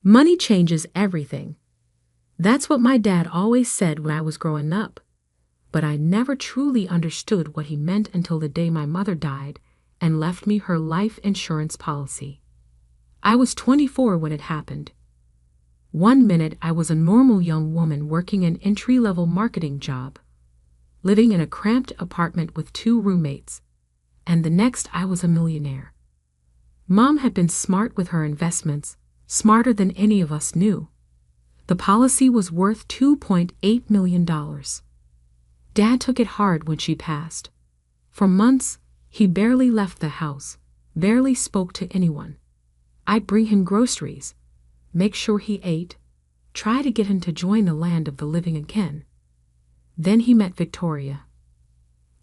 Money changes everything. That's what my dad always said when I was growing up. But I never truly understood what he meant until the day my mother died and left me her life insurance policy. I was 24 when it happened. One minute I was a normal young woman working an entry-level marketing job, living in a cramped apartment with 2 roommates, and the next I was a millionaire. Mom had been smart with her investments, smarter than any of us knew. The policy was worth $2.8 million. Dad took it hard when she passed. For months, he barely left the house, barely spoke to anyone. I'd bring him groceries, make sure he ate, try to get him to join the land of the living again. Then he met Victoria.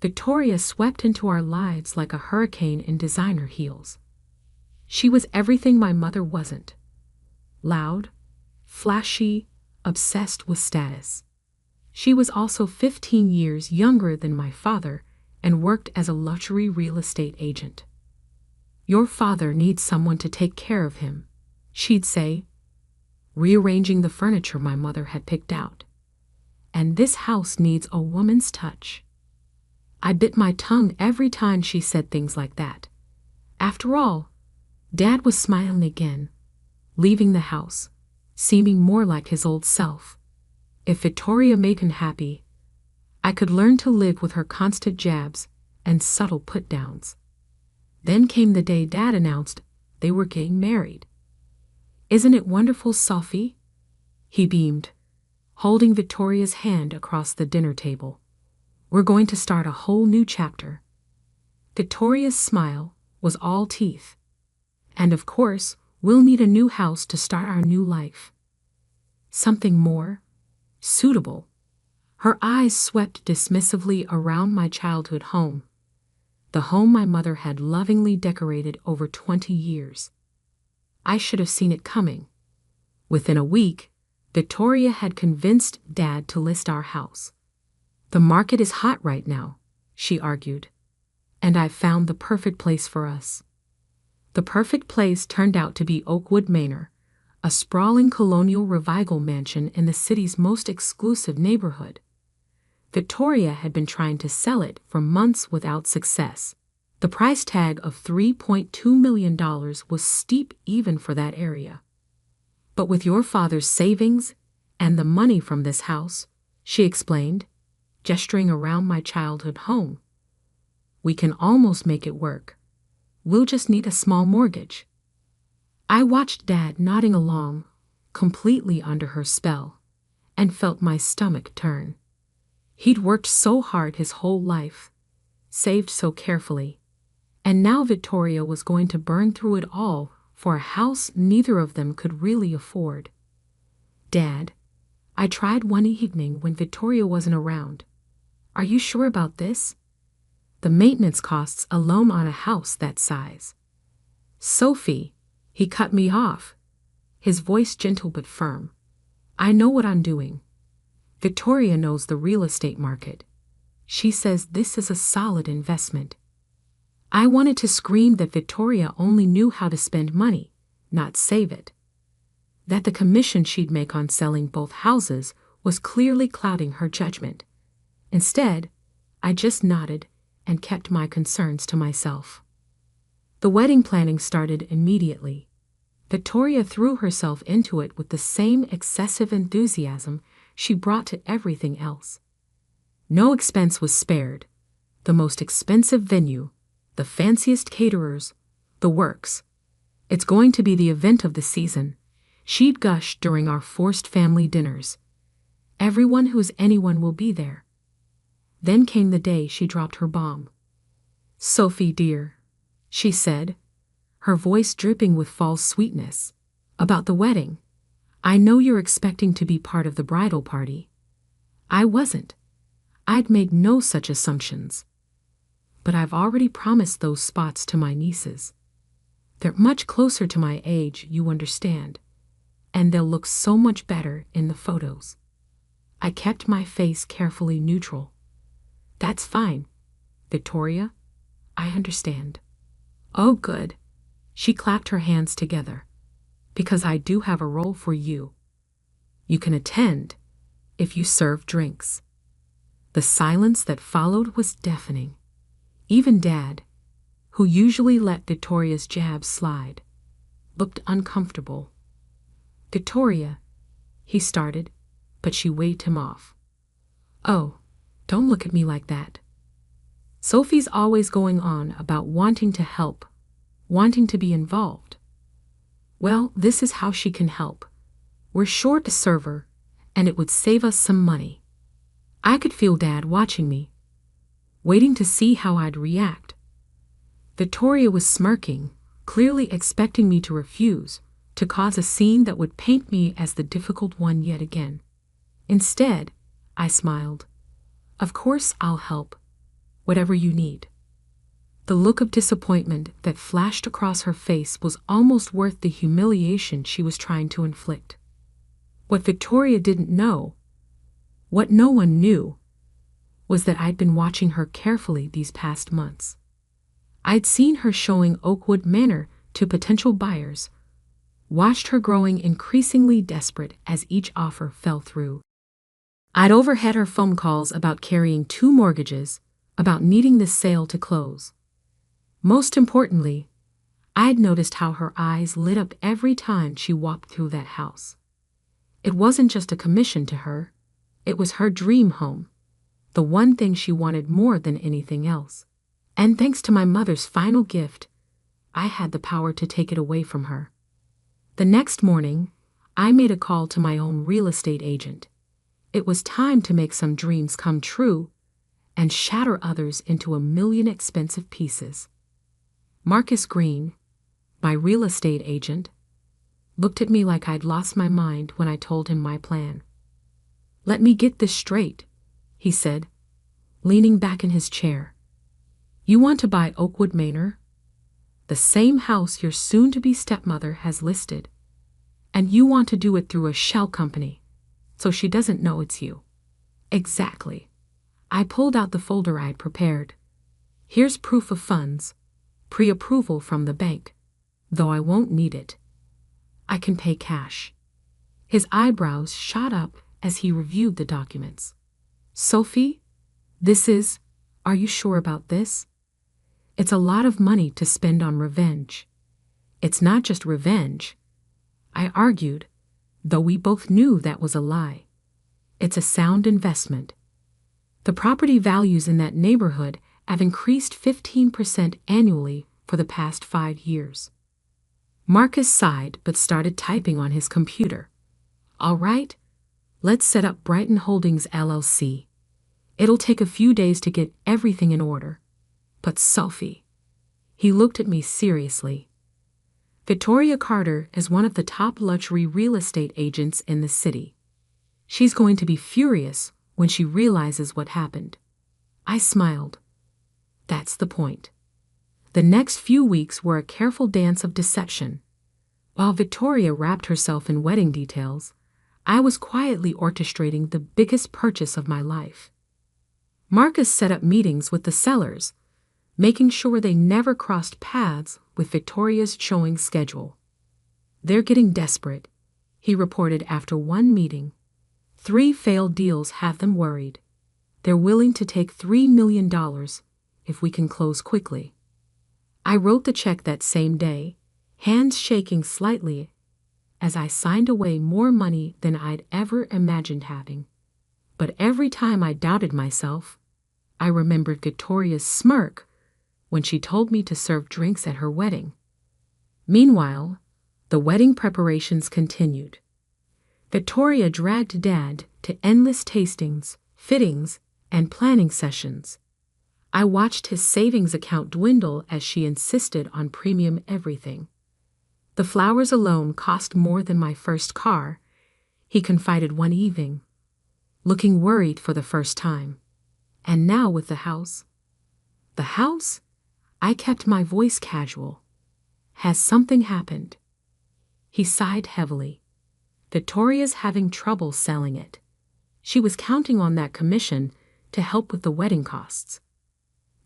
Victoria swept into our lives like a hurricane in designer heels. She was everything my mother wasn't. Loud, flashy, obsessed with status. She was also 15 years younger than my father and worked as a luxury real estate agent. "Your father needs someone to take care of him," she'd say, rearranging the furniture my mother had picked out. "And this house needs a woman's touch." I bit my tongue every time she said things like that. After all, Dad was smiling again, leaving the house, seeming more like his old self. If Victoria made him happy, I could learn to live with her constant jabs and subtle put-downs. Then came the day Dad announced they were getting married. "Isn't it wonderful, Sophie?" He beamed, holding Victoria's hand across the dinner table. "We're going to start a whole new chapter." Victoria's smile was all teeth. "And of course, we'll need a new house to start our new life. Something more suitable." Her eyes swept dismissively around my childhood home, the home my mother had lovingly decorated over 20 years. I should have seen it coming. Within a week, Victoria had convinced Dad to list our house. "The market is hot right now," she argued, "and I've found the perfect place for us." The perfect place turned out to be Oakwood Manor, a sprawling colonial revival mansion in the city's most exclusive neighborhood. Victoria had been trying to sell it for months without success. The price tag of $3.2 million was steep even for that area. "But with your father's savings and the money from this house," she explained, gesturing around my childhood home, "we can almost make it work. We'll just need a small mortgage." I watched Dad nodding along, completely under her spell, and felt my stomach turn. He'd worked so hard his whole life, saved so carefully, and now Victoria was going to burn through it all for a house neither of them could really afford. "Dad," I tried one evening when Victoria wasn't around, "are you sure about this? The maintenance costs alone on a house that size." "Sophie," he cut me off, his voice gentle but firm. "I know what I'm doing. Victoria knows the real estate market. She says this is a solid investment." I wanted to scream that Victoria only knew how to spend money, not save it. That the commission she'd make on selling both houses was clearly clouding her judgment. Instead, I just nodded and kept my concerns to myself. The wedding planning started immediately. Victoria threw herself into it with the same excessive enthusiasm she brought to everything else. No expense was spared. The most expensive venue, the fanciest caterers, the works. "It's going to be the event of the season," she'd gush during our forced family dinners. "Everyone who's anyone will be there." Then came the day she dropped her bomb. "Sophie, dear," she said, her voice dripping with false sweetness, "about the wedding. I know you're expecting to be part of the bridal party." I wasn't. I'd made no such assumptions. "But I've already promised those spots to my nieces. They're much closer to my age, you understand, and they'll look so much better in the photos." I kept my face carefully neutral. "That's fine, Victoria. I understand." "Oh, good." She clapped her hands together. Because I do have a role for you. You can attend if you serve drinks." The silence that followed was deafening. Even Dad, who usually let Victoria's jabs slide, looked uncomfortable. "Victoria," he started, but she waved him off. "Oh, don't look at me like that. Sophie's always going on about wanting to help, wanting to be involved. Well, this is how she can help. We're short a server, and it would save us some money." I could feel Dad watching me, waiting to see how I'd react. Victoria was smirking, clearly expecting me to refuse, to cause a scene that would paint me as the difficult one yet again. Instead, I smiled. "Of course I'll help. Whatever you need." The look of disappointment that flashed across her face was almost worth the humiliation she was trying to inflict. What Victoria didn't know, what no one knew, was that I'd been watching her carefully these past months. I'd seen her showing Oakwood Manor to potential buyers, watched her growing increasingly desperate as each offer fell through. I'd overheard her phone calls about carrying 2 mortgages, about needing this sale to close. Most importantly, I'd noticed how her eyes lit up every time she walked through that house. It wasn't just a commission to her, it was her dream home, the one thing she wanted more than anything else. And thanks to my mother's final gift, I had the power to take it away from her. The next morning, I made a call to my own real estate agent. It was time to make some dreams come true and shatter others into a million expensive pieces. Marcus Green, my real estate agent, looked at me like I'd lost my mind when I told him my plan. "Let me get this straight," he said, leaning back in his chair. "You want to buy Oakwood Manor, the same house your soon-to-be stepmother has listed, and you want to do it through a shell company, so she doesn't know it's you." "Exactly." I pulled out the folder I'd prepared. "Here's proof of funds, pre-approval from the bank, though I won't need it. I can pay cash." His eyebrows shot up as he reviewed the documents. "Sophie, are you sure about this? It's a lot of money to spend on revenge." "It's not just revenge," I argued, though we both knew that was a lie. "It's a sound investment. The property values in that neighborhood have increased 15% annually for the past 5 years. Marcus sighed but started typing on his computer. "All right, let's set up Brighton Holdings LLC. It'll take a few days to get everything in order. But Sophie," he looked at me seriously, "Victoria Carter is one of the top luxury real estate agents in the city. She's going to be furious when she realizes what happened." I smiled. That's the point. The next few weeks were a careful dance of deception. While Victoria wrapped herself in wedding details, I was quietly orchestrating the biggest purchase of my life. Marcus set up meetings with the sellers, making sure they never crossed paths with Victoria's showing schedule. "They're getting desperate," he reported after one meeting. 3 failed deals have them worried. They're willing to take $3 million if we can close quickly. I wrote the check that same day, hands shaking slightly as I signed away more money than I'd ever imagined having. But every time I doubted myself, I remembered Victoria's smirk when she told me to serve drinks at her wedding. Meanwhile, the wedding preparations continued. Victoria dragged Dad to endless tastings, fittings, and planning sessions. I watched his savings account dwindle as she insisted on premium everything. "The flowers alone cost more than my first car," he confided one evening, looking worried for the first time. "And now with the house." "The house?" I kept my voice casual. "Has something happened?" He sighed heavily. "Victoria's having trouble selling it. She was counting on that commission to help with the wedding costs.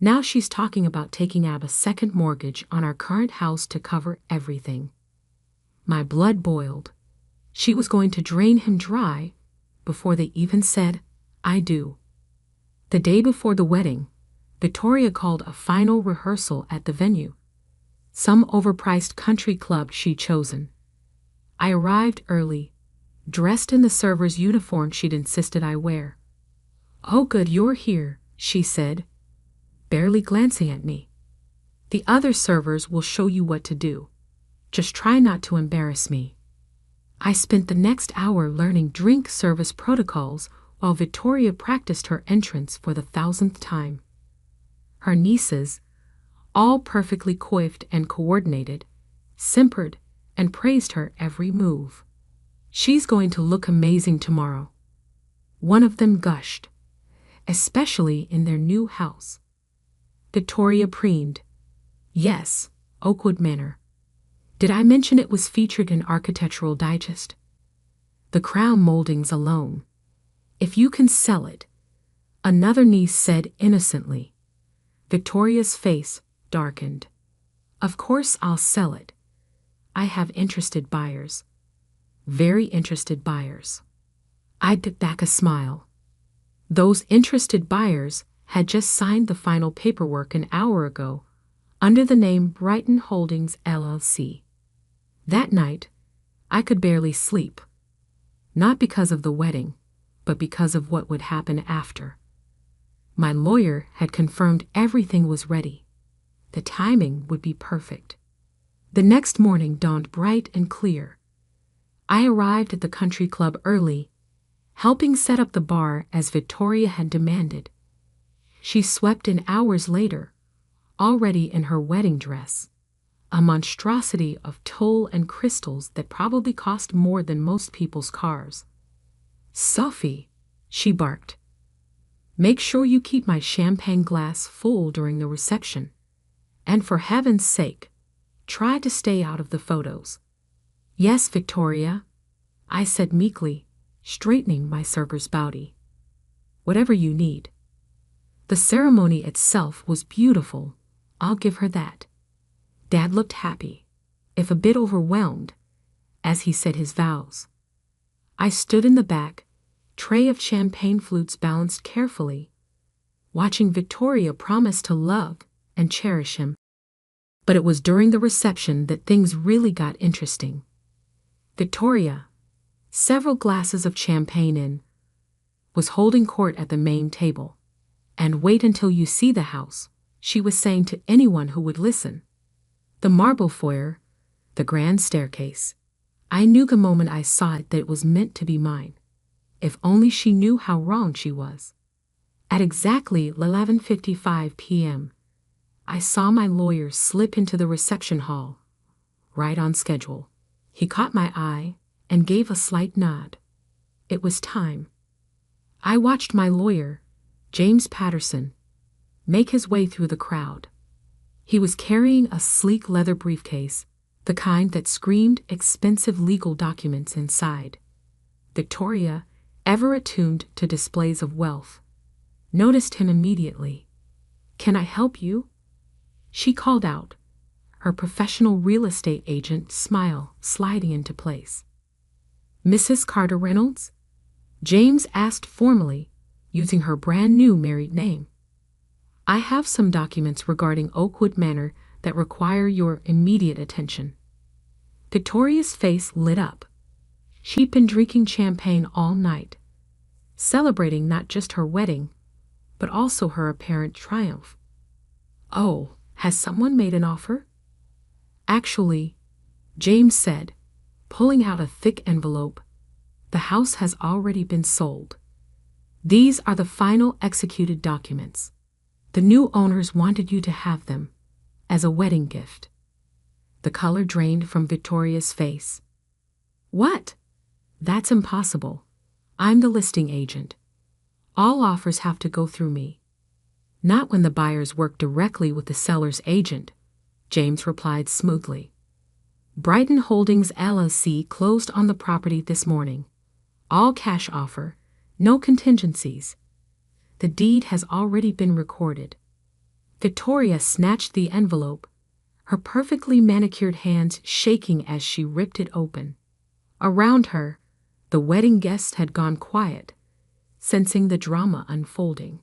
Now she's talking about taking out a second mortgage on our current house to cover everything." My blood boiled. She was going to drain him dry before they even said, "I do." The day before the wedding, Victoria called a final rehearsal at the venue, some overpriced country club she'd chosen. I arrived early, dressed in the server's uniform she'd insisted I wear. "Oh, good you're here," she said, barely glancing at me. "The other servers will show you what to do. Just try not to embarrass me." I spent the next hour learning drink service protocols while Victoria practiced her entrance for the 1,000th time. Her nieces, all perfectly coiffed and coordinated, simpered and praised her every move. "She's going to look amazing tomorrow," one of them gushed, especially in their new house. Victoria preened. "Yes, Oakwood Manor. Did I mention it was featured in Architectural Digest? The crown moldings alone. If you can sell it," another niece said innocently. Victoria's face darkened. "Of course I'll sell it. I have interested buyers. Very interested buyers." I took back a smile. Those interested buyers had just signed the final paperwork an hour ago under the name Brighton Holdings LLC. That night, I could barely sleep. Not because of the wedding, but because of what would happen after. My lawyer had confirmed everything was ready. The timing would be perfect. The next morning dawned bright and clear. I arrived at the country club early, helping set up the bar as Victoria had demanded. She swept in hours later, already in her wedding dress, a monstrosity of tulle and crystals that probably cost more than most people's cars. "Sophie," she barked, "make sure you keep my champagne glass full during the reception. And for heaven's sake, try to stay out of the photos." "Yes, Victoria," I said meekly, straightening my server's bowtie. "Whatever you need." The ceremony itself was beautiful, I'll give her that. Dad looked happy, if a bit overwhelmed, as he said his vows. I stood in the back, tray of champagne flutes balanced carefully, watching Victoria promise to love and cherish him. But it was during the reception that things really got interesting. Victoria, several glasses of champagne in, was holding court at the main table. "And wait until you see the house," she was saying to anyone who would listen. The marble foyer, the grand staircase. I knew the moment I saw it that it was meant to be mine. If only she knew how wrong she was. At exactly 11:55 p.m., I saw my lawyer slip into the reception hall, right on schedule. He caught my eye and gave a slight nod. It was time. I watched my lawyer, James Patterson, make his way through the crowd. He was carrying a sleek leather briefcase, the kind that screamed expensive legal documents inside. Victoria, ever attuned to displays of wealth, noticed him immediately. "Can I help you?" she called out, her professional real estate agent smile sliding into place. "Mrs. Carter Reynolds?" James asked formally, using her brand-new married name. "I have some documents regarding Oakwood Manor that require your immediate attention." Victoria's face lit up. She'd been drinking champagne all night, celebrating not just her wedding, but also her apparent triumph. "Oh, has someone made an offer?" "Actually," James said, pulling out a thick envelope, "the house has already been sold. These are the final executed documents. The new owners wanted you to have them, as a wedding gift." The color drained from Victoria's face. "What?" "That's impossible. I'm the listing agent. All offers have to go through me." "Not when the buyers work directly with the seller's agent," James replied smoothly. "Brighton Holdings LLC closed on the property this morning. All cash offer, no contingencies. The deed has already been recorded." Victoria snatched the envelope, her perfectly manicured hands shaking as she ripped it open. Around her, the wedding guests had gone quiet, sensing the drama unfolding.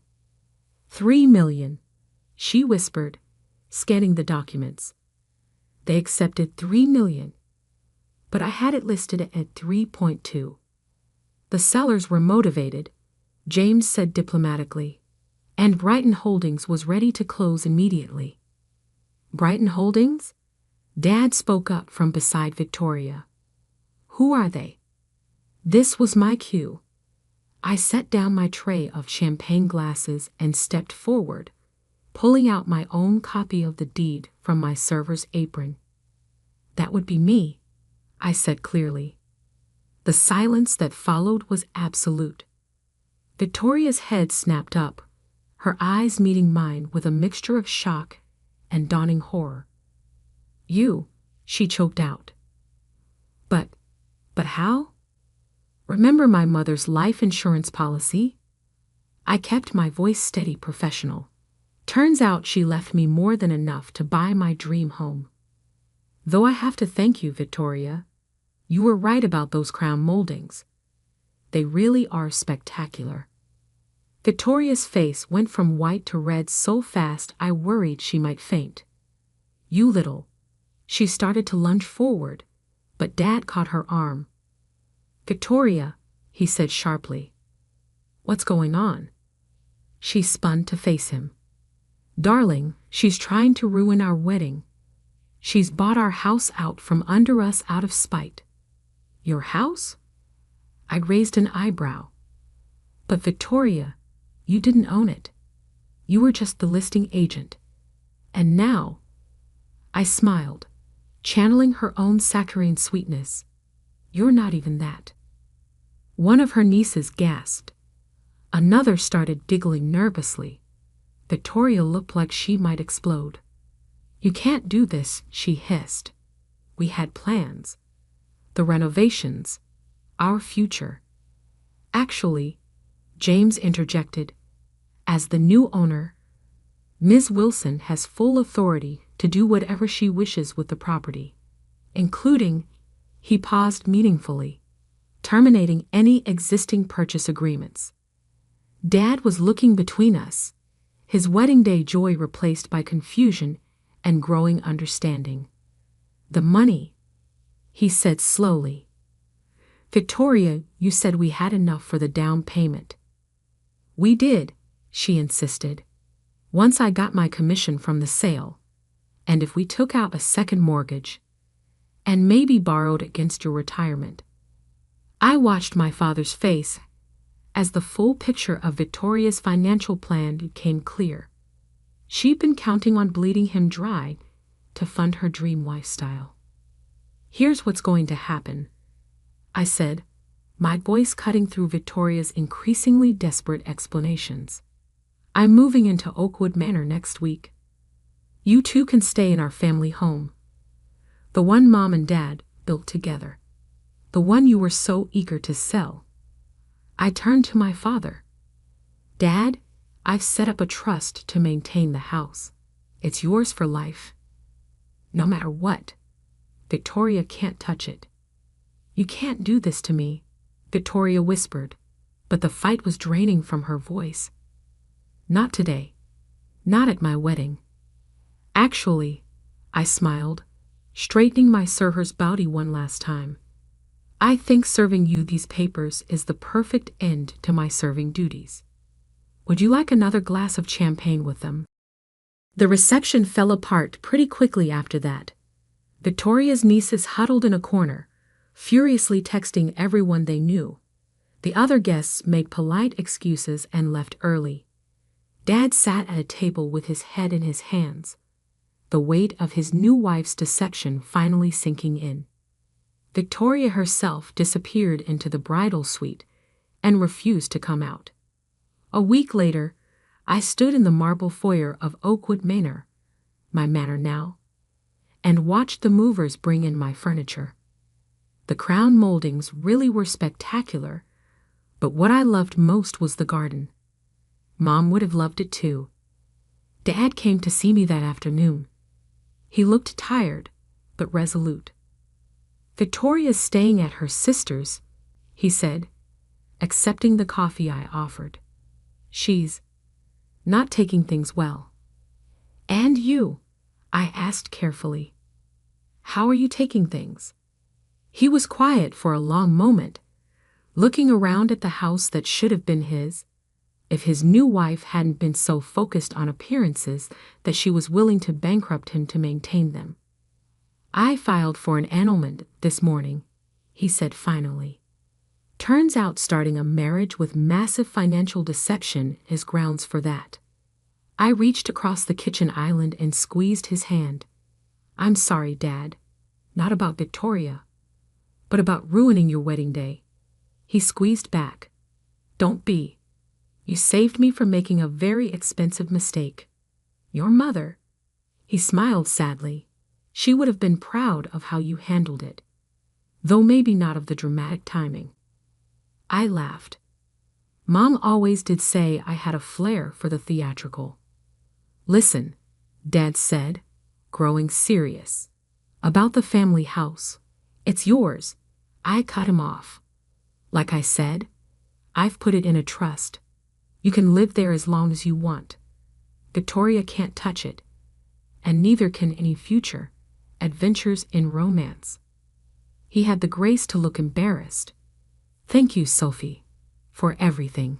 3 million, she whispered, scanning the documents. They accepted 3 million, but I had it listed at 3.2. The sellers were motivated, James said diplomatically, and Brighton Holdings was ready to close immediately. Brighton Holdings? Dad spoke up from beside Victoria. Who are they? This was my cue. I set down my tray of champagne glasses and stepped forward, pulling out my own copy of the deed from my server's apron. That would be me, I said clearly. The silence that followed was absolute. Victoria's head snapped up, her eyes meeting mine with a mixture of shock and dawning horror. You, she choked out. But how? Remember my mother's life insurance policy? I kept my voice steady, professional. Turns out she left me more than enough to buy my dream home. Though I have to thank you, Victoria. You were right about those crown moldings. They really are spectacular. Victoria's face went from white to red so fast I worried she might faint. You little. She started to lunge forward, but Dad caught her arm. Victoria, he said sharply. What's going on? She spun to face him. Darling, she's trying to ruin our wedding. She's bought our house out from under us out of spite. Your house? I raised an eyebrow. But Victoria, you didn't own it. You were just the listing agent. And now, I smiled, channeling her own saccharine sweetness. You're not even that. One of her nieces gasped. Another started giggling nervously. Victoria looked like she might explode. You can't do this, she hissed. We had plans. The renovations. Our future. Actually, James interjected, as the new owner, Ms. Wilson has full authority to do whatever she wishes with the property, including, he paused meaningfully, terminating any existing purchase agreements. Dad was looking between us, his wedding day joy replaced by confusion and growing understanding. The money, he said slowly. Victoria, you said we had enough for the down payment. We did, she insisted, once I got my commission from the sale, and if we took out a second mortgage, and maybe borrowed against your retirement. I watched my father's face as the full picture of Victoria's financial plan became clear. She'd been counting on bleeding him dry to fund her dream lifestyle. Here's what's going to happen, I said, my voice cutting through Victoria's increasingly desperate explanations. I'm moving into Oakwood Manor next week. You two can stay in our family home. The one Mom and Dad built together. The one you were so eager to sell. I turned to my father. Dad, I've set up a trust to maintain the house. It's yours for life. No matter what. Victoria can't touch it. You can't do this to me, Victoria whispered, but the fight was draining from her voice. Not today. Not at my wedding. Actually, I smiled, straightening my server's body one last time. I think serving you these papers is the perfect end to my serving duties. Would you like another glass of champagne with them? The reception fell apart pretty quickly after that. Victoria's nieces huddled in a corner, furiously texting everyone they knew. The other guests made polite excuses and left early. Dad sat at a table with his head in his hands, the weight of his new wife's deception finally sinking in. Victoria herself disappeared into the bridal suite and refused to come out. A week later, I stood in the marble foyer of Oakwood Manor, my manor now, and watched the movers bring in my furniture. The crown moldings really were spectacular, but what I loved most was the garden. Mom would have loved it too. Dad came to see me that afternoon. He looked tired, but resolute. "Victoria's staying at her sister's," he said, accepting the coffee I offered. "She's not taking things well." "And you?" I asked carefully. "How are you taking things?" He was quiet for a long moment, looking around at the house that should have been his, if his new wife hadn't been so focused on appearances that she was willing to bankrupt him to maintain them. "I filed for an annulment this morning," he said finally. Turns out starting a marriage with massive financial deception is grounds for that. I reached across the kitchen island and squeezed his hand. "I'm sorry, Dad. Not about Victoria, but about ruining your wedding day." He squeezed back. "Don't be. You saved me from making a very expensive mistake. Your mother," he smiled sadly, "she would have been proud of how you handled it, though maybe not of the dramatic timing." I laughed. Mom always did say I had a flair for the theatrical. "Listen," Dad said, growing serious, "about the family house. It's yours." I cut him off. "Like I said, I've put it in a trust. You can live there as long as you want. Victoria can't touch it, and neither can any future adventures in romance." He had the grace to look embarrassed. "Thank you, Sophie, for everything."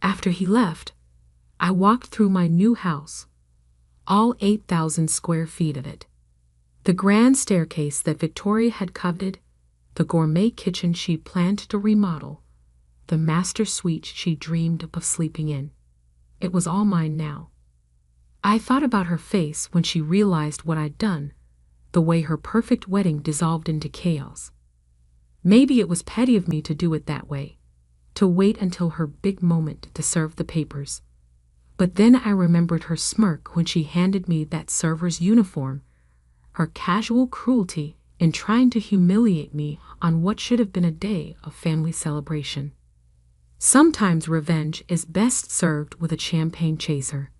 After he left, I walked through my new house, all 8,000 square feet of it. The grand staircase that Victoria had coveted, the gourmet kitchen she planned to remodel, the master suite she dreamed of sleeping in. It was all mine now. I thought about her face when she realized what I'd done, the way her perfect wedding dissolved into chaos. Maybe it was petty of me to do it that way, to wait until her big moment to serve the papers. But then I remembered her smirk when she handed me that server's uniform, her casual cruelty in trying to humiliate me on what should have been a day of family celebration. Sometimes revenge is best served with a champagne chaser.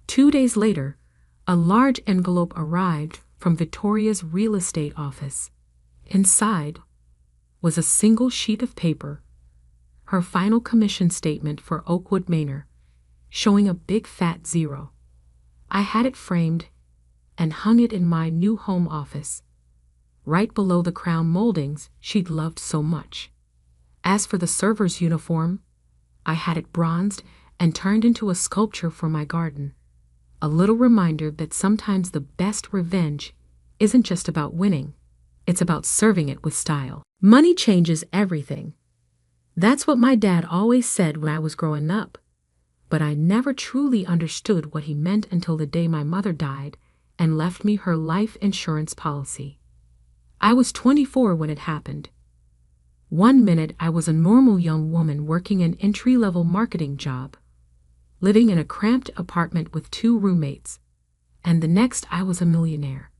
2 days later, a large envelope arrived from Victoria's real estate office. Inside was a single sheet of paper, her final commission statement for Oakwood Manor, showing a big fat 0. I had it framed and hung it in my new home office, right below the crown moldings she'd loved so much. As for the server's uniform, I had it bronzed and turned into a sculpture for my garden, a little reminder that sometimes the best revenge isn't just about winning, it's about serving it with style. Money changes everything. That's what my dad always said when I was growing up, but I never truly understood what he meant until the day my mother died and left me her life insurance policy. I was 24 when it happened. One minute I was a normal young woman working an entry-level marketing job, living in a cramped apartment with 2 roommates, and the next I was a millionaire.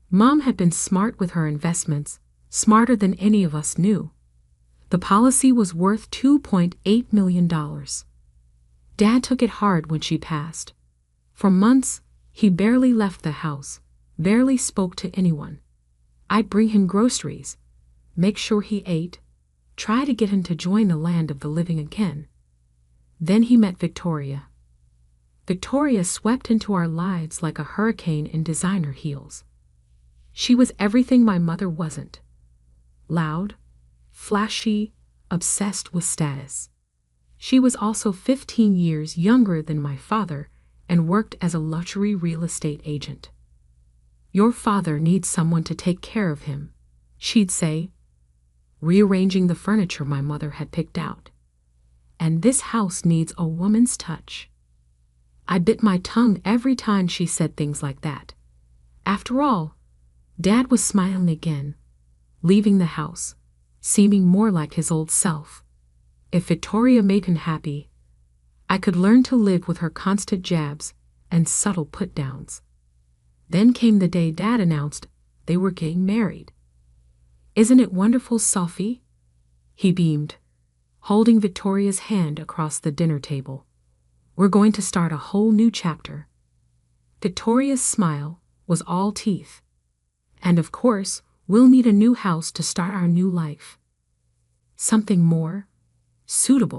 Mom had been smart with her investments, smarter than any of us knew. The policy was worth $2.8 million. Dad took it hard when she passed. For months, he barely left the house, barely spoke to anyone. I'd bring him groceries, make sure he ate, try to get him to join the land of the living again. Then he met Victoria. Victoria swept into our lives like a hurricane in designer heels. She was everything my mother wasn't. Loud, flashy, obsessed with status. She was also 15 years younger than my father and worked as a luxury real estate agent. "Your father needs someone to take care of him," she'd say, rearranging the furniture my mother had picked out. "And this house needs a woman's touch." I bit my tongue every time she said things like that. After all, Dad was smiling again, leaving the house, seeming more like his old self. If Victoria made him happy, I could learn to live with her constant jabs and subtle put-downs. Then came the day Dad announced they were getting married. "Isn't it wonderful, Sophie?" He beamed, holding Victoria's hand across the dinner table. "We're going to start a whole new chapter." Victoria's smile, was all teeth. And of course, we'll need a new house to start our new life. Something more suitable.